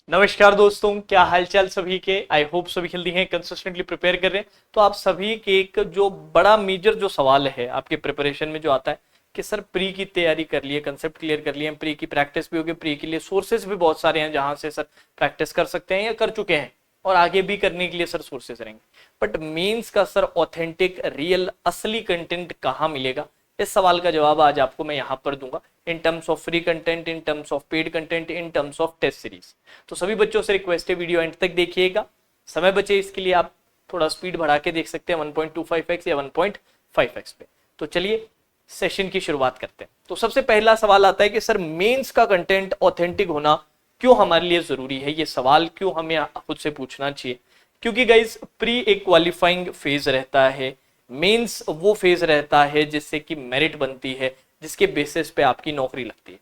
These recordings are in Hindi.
नमस्कार दोस्तों, क्या हालचाल सभी के। आई होप सभी हेल्दी हैं, कंसिस्टेंटली प्रिपेयर कर रहे हैं। तो आप सभी के एक जो बड़ा मेजर जो सवाल है आपके प्रिपरेशन में जो आता है कि सर प्री की तैयारी कर लिए, कंसेप्ट क्लियर कर लिए, प्री की प्रैक्टिस भी होगी, प्री के लिए सोर्सेज भी बहुत सारे हैं जहां से सर प्रैक्टिस कर सकते हैं या कर चुके हैं और आगे भी करने के लिए सर सोर्सेज रहेंगे। बट मेंस का सर ऑथेंटिक रियल असली कंटेंट कहाँ मिलेगा, इस सवाल का जवाब आज आपको मैं यहाँ पर दूंगा in terms of free content, in terms of paid content, in terms of test series. तो सभी बच्चों से रिक्वेस्ट है वीडियो एंड तक देखिएगा। समय बचे इसके लिए आप थोड़ा स्पीड बढ़ा के देख सकते हैं 1.25x या 1.5x पे। तो चलिए सेशन की शुरुआत करते हैं। तो सबसे पहला सवाल आता है कि सर मेंस का कंटेंट ऑथेंटिक होना क्यों हमारे लिए जरूरी है। ये सवाल क्यों हमें खुद से पूछना चाहिए, क्योंकि गाइज प्री एक क्वालिफाइंग फेज रहता है, मेंस वो फेज रहता है जिससे कि मेरिट बनती है, जिसके बेसिस पे आपकी नौकरी लगती है।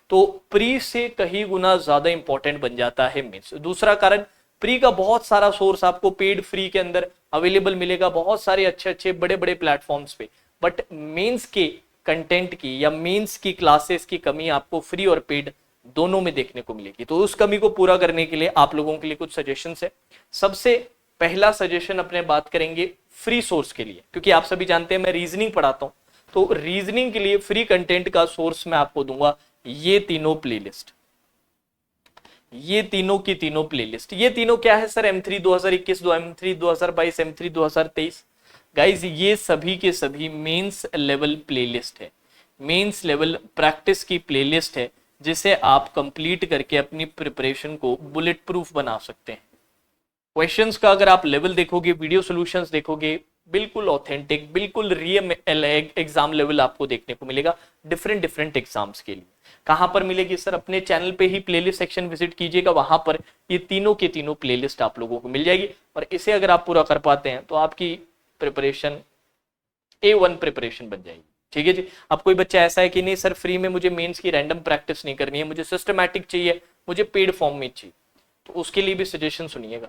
तो प्री से कहीं गुना ज्यादा इंपॉर्टेंट बन जाता है मेंस। दूसरा कारण, प्री का बहुत सारा सोर्स आपको पेड फ्री के अंदर अवेलेबल मिलेगा, बहुत सारे अच्छे अच्छे बड़े बड़े प्लेटफॉर्म्स पे। बट मेंस के कंटेंट की या मेंस की क्लासेस की कमी आपको फ्री और पेड दोनों में देखने को मिलेगी। तो उस कमी को पूरा करने के लिए आप लोगों के लिए कुछ सजेशंस है। सबसे पहला सजेशन अपने बात करेंगे फ्री सोर्स के लिए, क्योंकि आप सभी जानते हैं मैं रीजनिंग पढ़ाता हूं। तो रीजनिंग के लिए फ्री कंटेंट का सोर्स मैं आपको दूंगा ये तीनों प्लेलिस्ट। ये तीनों की तीनों प्लेलिस्ट, ये तीनों क्या है sir, M3 2021, M3 2022, M3 2023। Guys ये सभी के सभी मेंस लेवल प्लेलिस्ट है, मेंस लेवल प्रैक्टिस की प्लेलिस्ट है, जिसे आप कंप्लीट करके अपनी प्रिपरेशन को बुलेट प्रूफ बना सकते हैं। क्वेश्चंस का अगर आप लेवल देखोगे, वीडियो सॉल्यूशंस देखोगे, बिल्कुल ऑथेंटिक, बिल्कुल रियल एग्जाम लेवल आपको देखने को मिलेगा डिफरेंट डिफरेंट एग्जाम्स के लिए। कहां पर मिलेगी सर, अपने चैनल पे ही प्लेलिस्ट सेक्शन विजिट कीजिएगा, वहां पर ये तीनों के तीनों प्लेलिस्ट आप लोगों को मिल जाएगी। और इसे अगर आप पूरा कर पाते हैं तो आपकी प्रिपरेशन A1 प्रिपरेशन बन जाएगी। ठीक है जी। अब कोई बच्चा ऐसा है कि नहीं सर फ्री में मुझे मेंस की रैंडम प्रैक्टिस नहीं करनी है, मुझे सिस्टमैटिक चाहिए, मुझे पेड फॉर्म में चाहिए, तो उसके लिए भी सजेशन सुनिएगा।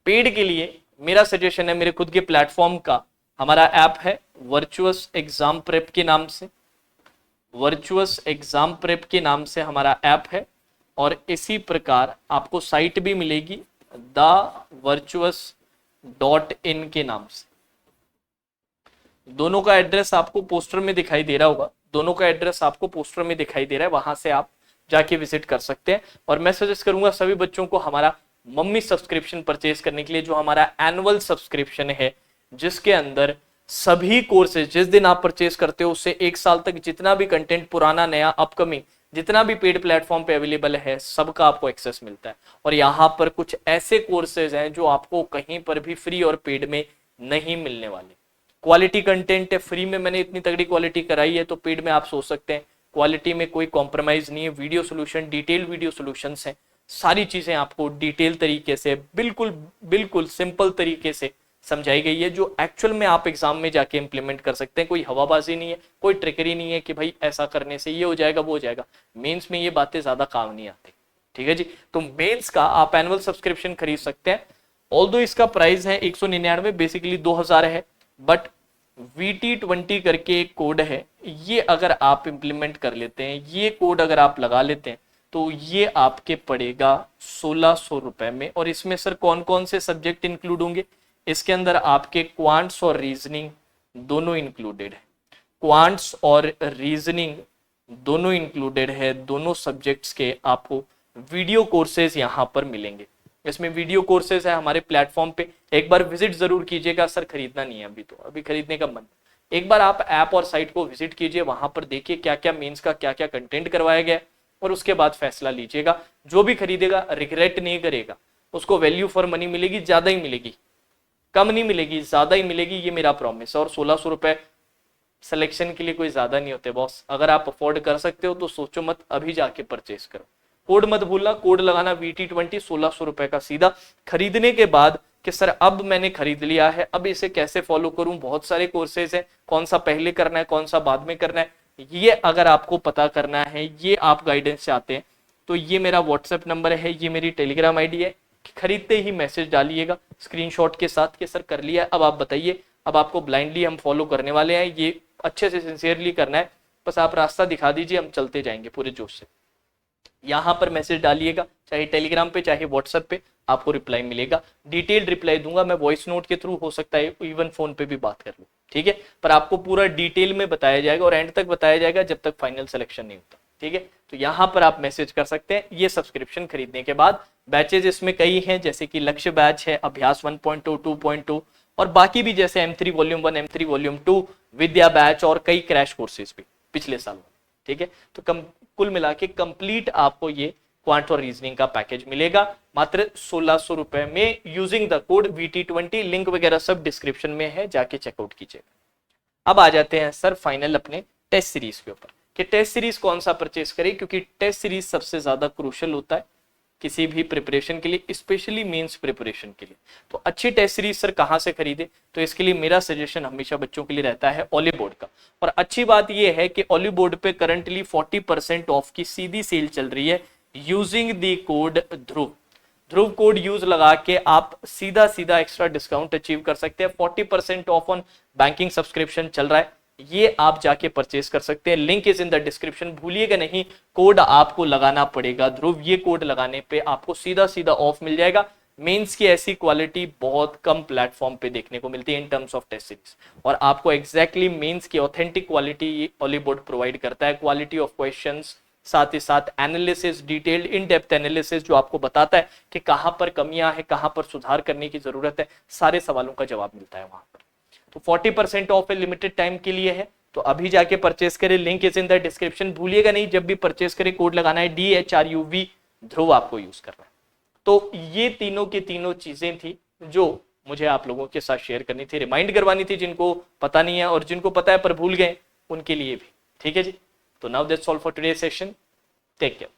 पेड के लिए मेरा सजेशन है, मेरे खुद के प्लेटफॉर्म का हमारा ऐप है वर्चुअस एग्जाम प्रेप के नाम से, वर्चुअस एग्जाम प्रेप के नाम से हमारा ऐप है। और इसी प्रकार आपको साइट भी मिलेगी thevirtuous.in के नाम से। दोनों का एड्रेस आपको पोस्टर में दिखाई दे रहा होगा, दोनों का एड्रेस आपको पोस्टर में दिखाई दे रहा है, वहां से आप जाके विजिट कर सकते हैं। और मैं सजेस्ट करूंगा सभी बच्चों को हमारा मम्मी सब्सक्रिप्शन परचेज करने के लिए, जो हमारा एनुअल सब्सक्रिप्शन है, जिसके अंदर सभी कोर्सेज जिस दिन आप परचेज करते हो उससे एक साल तक जितना भी कंटेंट पुराना नया अपकमिंग जितना भी पेड प्लेटफॉर्म पे अवेलेबल है सबका आपको एक्सेस मिलता है। और यहाँ पर कुछ ऐसे कोर्सेज हैं जो आपको कहीं पर भी फ्री और पेड में नहीं मिलने वाले। क्वालिटी कंटेंट है, फ्री में मैंने इतनी तगड़ी क्वालिटी कराई है, तो पेड में आप सोच सकते हैं क्वालिटी में कोई कॉम्प्रोमाइज नहीं है। Video solution, detail video solutions हैं, सारी चीजें आपको डिटेल तरीके से बिल्कुल बिल्कुल सिंपल तरीके से समझाई गई है, जो एक्चुअल में आप एग्जाम में जाके इंप्लीमेंट कर सकते हैं। कोई हवाबाजी नहीं है, कोई ट्रिकरी नहीं है कि भाई ऐसा करने से ये हो जाएगा वो हो जाएगा। मेंस में ये बातें ज्यादा काम नहीं आती। ठीक है जी। तो मेंस का आप एनुअल सब्सक्रिप्शन खरीद सकते हैं। ऑल्दो इसका प्राइस है 199, बेसिकली 2000 है। बट VT20 करके एक कोड है, ये अगर आप इंप्लीमेंट कर लेते हैं, ये कोड अगर आप लगा लेते हैं, तो ये आपके पड़ेगा 1600 रुपए में। और इसमें सर कौन कौन से सब्जेक्ट इंक्लूड होंगे, इसके अंदर आपके क्वांट्स और रीजनिंग दोनों इंक्लूडेड है, क्वांट्स और रीजनिंग दोनों इंक्लूडेड है। दोनों सब्जेक्ट्स के आपको वीडियो कोर्सेज यहाँ पर मिलेंगे। इसमें वीडियो कोर्सेज है हमारे प्लेटफॉर्म पे, एक बार विजिट जरूर कीजिएगा। सर खरीदना नहीं है अभी, तो अभी खरीदने का मन, एक बार आप ऐप और साइट को विजिट कीजिए, वहां पर देखिए क्या क्या मेंस का क्या क्या कंटेंट करवाया गया है, और उसके बाद फैसला लीजिएगा। जो भी खरीदेगा रिग्रेट नहीं करेगा, उसको वैल्यू फॉर मनी मिलेगी, ज्यादा ही मिलेगी, कम नहीं मिलेगी, ज्यादा ही मिलेगी, ये मेरा प्रॉमिस है। और 1600 रुपए सिलेक्शन के लिए कोई ज्यादा नहीं होते बॉस। अगर आप अफोर्ड कर सकते हो तो सोचो मत, अभी जाके परचेज करो। कोड मत भूलना, कोड लगाना VT20, 1600 रुपए का सीधा। खरीदने के बाद कि सर अब मैंने खरीद लिया है, अब इसे कैसे फॉलो करूं, बहुत सारे कोर्सेज हैं, कौन सा पहले करना है कौन सा बाद में करना है, ये अगर आपको पता करना है, ये आप गाइडेंस चाहते हैं, तो ये मेरा व्हाट्सएप नंबर है, ये मेरी टेलीग्राम आईडी है। खरीदते ही मैसेज डालिएगा स्क्रीनशॉट के साथ कि सर कर लिया, अब आप बताइए। अब आपको ब्लाइंडली हम फॉलो करने वाले हैं, ये अच्छे से सिंसियरली करना है, बस आप रास्ता दिखा दीजिए, हम चलते जाएंगे पूरे जोश से। यहाँ पर मैसेज डालिएगा, चाहे टेलीग्राम पे चाहे व्हाट्सएप पे, आपको रिप्लाई मिलेगा। डिटेल्ड रिप्लाई दूंगा मैं, वॉइस नोट के थ्रू हो सकता है, इवन फोन पे भी बात कर लूँ, ठीक है, पर आपको पूरा डिटेल में बताया जाएगा और एंड तक बताया जाएगा जब तक फाइनल सिलेक्शन नहीं होता, ठीक है। तो यहाँ पर आप मैसेज कर सकते हैं। ये सब्सक्रिप्शन खरीदने के बाद बैचेज इसमें कई हैं, जैसे कि लक्ष्य बैच है, अभ्यास 1.2, 2.2 और बाकी भी जैसे M3 वॉल्यूम 1, M3 वॉल्यूम 2, विद्या बैच और कई क्रैश कोर्सेज भी पिछले साल में, ठीक है। तो कुल मिला के कंप्लीट आपको ये क्वांट और रीजनिंग का पैकेज मिलेगा मात्र 1600 रुपए में, using the code VT20। Link वगैरह सब डिस्क्रिप्शन में है, जाके चेकआउट कीजिएगा। अब आ जाते हैं सर फाइनल अपने टेस्ट सीरीज के ऊपर, कि टेस्ट सीरीज कौन सा परचेस करें, क्योंकि टेस्ट सीरीज सबसे ज्यादा क्रूशियल होता है किसी भी प्रिपरेशन के लिए, स्पेशली मेंस प्रिपरेशन के लिए। तो अच्छी टेस्ट सीरीज सर कहां से खरीदे, तो इसके लिए मेरा सजेशन हमेशा बच्चों के लिए रहता है ओलिव बोर्ड का। और अच्छी बात यह है कि ओलिव बोर्ड पे करंटली 40% ऑफ की सीधी सेल चल रही है, using the code Dhruv. Dhruv code use लगा के आप सीधा सीधा एक्स्ट्रा डिस्काउंट अचीव कर सकते हैं। 40% ऑफ ऑन बैंकिंग सब्सक्रिप्शन चल रहा है, ये आप जाके परचेस कर सकते हैं। Link is in the description, भूलिएगा नहीं, कोड आपको लगाना पड़ेगा ध्रुव। ये कोड लगाने पे आपको सीधा सीधा ऑफ मिल जाएगा। मेंस की ऐसी क्वालिटी बहुत कम प्लेटफॉर्म पे देखने को मिलती है in terms of test series, और आपको एग्जैक्टली मेंस की authentic quality Oliveboard provide करता है। क्वालिटी ऑफ क्वेश्चंस, साथ ही साथ analysis, detailed in depth analysis जो आपको बताता है कि कहां पर कमियां हैं, कहां पर सुधार करने की जरूरत है, सारे सवालों का जवाब मिलता है वहां पर। तो 40% ऑफ है, लिमिटेड टाइम के लिए है, तो अभी जाके परचेस करें। Link is in the description. भूलिएगा नहीं, जब भी परचेस करें कोड लगाना है DHRUV, ध्रुव आपको यूज करना है। तो ये तीनों की तीनों चीजें थी जो मुझे आप लोगों के साथ शेयर करनी थी, रिमाइंड करवानी थी, जिनको पता नहीं है और जिनको पता है पर भूल गए उनके लिए भी, ठीक है जी। तो now that's all for today session, take care.